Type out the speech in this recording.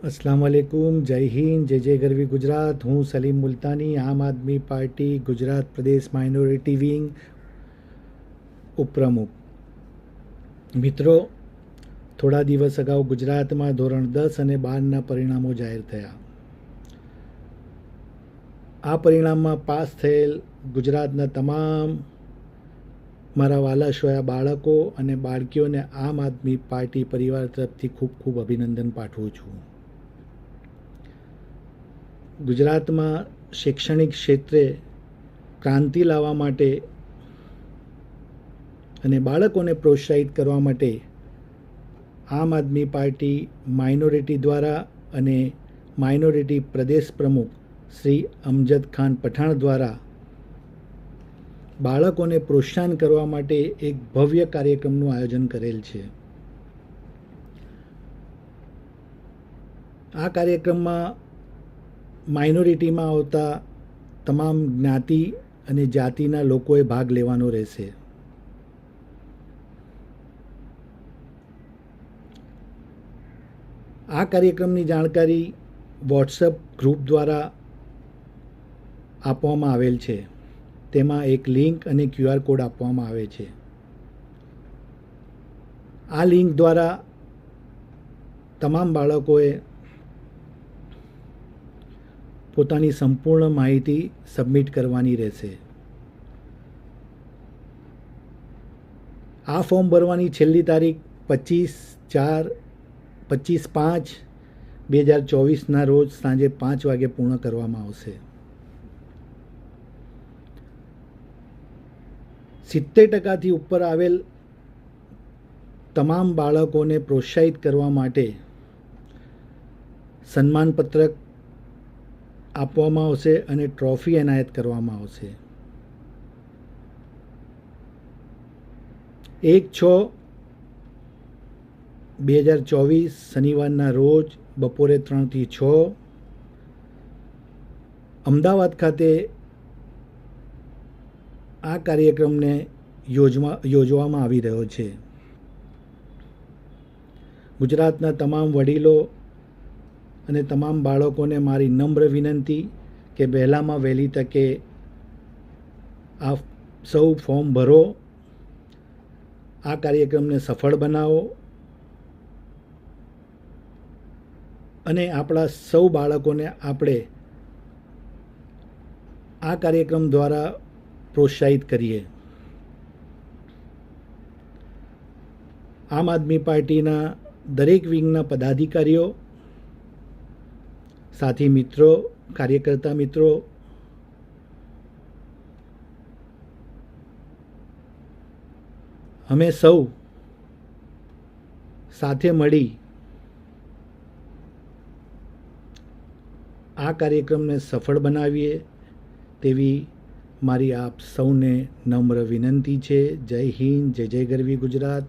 अस्सलाम वालेकुम, जय हिंद, जय जय गरवी गुजरात। હું સલીમ મુલ્તાની, આમ આદમી પાર્ટી ગુજરાત પ્રદેશ માઇનોરિટી વિંગ ઉપપ્રમુખ. મિત્રો, થોડા દિવસ અગાઉ ગુજરાતમાં ધોરણ 10 અને 12ના પરિણામો જાહેર થયા. આ પરિણામમાં પાસ થયેલ ગુજરાતના તમામ મારા વાલાશોયા બાળકો અને બાળકીઓને આમ આદમી પાર્ટી પરિવાર તરફથી ખૂબ ખૂબ અભિનંદન પાઠવું છું. ગુજરાતમાં શૈક્ષણિક ક્ષેત્રે ક્રાંતિ લાવવા માટે અને બાળકોને પ્રોત્સાહિત કરવા માટે આમ આદમી પાર્ટી માઇનોરિટી દ્વારા અને માઇનોરિટી પ્રદેશ પ્રમુખ શ્રી અમજદ ખાન પઠાણ દ્વારા બાળકોને પ્રોત્સાહન કરવા માટે એક ભવ્ય કાર્યક્રમનું આયોજન કરેલ છે. આ કાર્યક્રમમાં માઇનોરિટીમાં આવતા તમામ જ્ઞાતિ અને જાતિના લોકોએ ભાગ લેવાનો રહેશે. આ કાર્યક્રમની જાણકારી વોટ્સએપ ગ્રુપ દ્વારા આપવામાં આવેલ છે. તેમાં એક લિંક અને QR કોડ આપવામાં આવે છે. આ લિંક દ્વારા તમામ બાળકોએ પોતાની સંપૂર્ણ માહિતી સબમિટ કરવાની રહેશે. આ ફોર્મ ભરવાની છેલ્લી તારીખ 25/5/2024ના રોજ સાંજે 5 વાગે પૂર્ણ કરવામાં આવશે. 70% ઉપર આવેલ તમામ બાળકોને પ્રોત્સાહિત કરવા માટે સન્માનપત્રક આપવામાં આવશે અને ટ્રોફી એનાયત કરવામાં આવશે. 1/6/2024 શનિવારના રોજ બપોરે 3 થી 6 અમદાવાદ ખાતે આ કાર્યક્રમને યોજવામાં આવી રહ્યો છે. ગુજરાતના તમામ વડીલો અને તમામ બાળકોને મારી નમ્ર વિનંતી કે વહેલામાં વહેલી તકે આ સૌ ફોર્મ ભરો, આ કાર્યક્રમને સફળ બનાવો અને આપણા સૌ બાળકોને આપણે આ કાર્યક્રમ દ્વારા પ્રોત્સાહિત કરીએ. આમ આદમી પાર્ટીના દરેક વિંગના પદાધિકારીઓ, સાથી મિત્રો, કાર્યકર્તા મિત્રો અમે સૌ સાથે મળી આ કાર્યક્રમને સફળ બનાવીએ તેવી મારી આપ સૌને નમ્ર વિનંતી છે. જય હિન્દ, જય જય ગરવી ગુજરાત.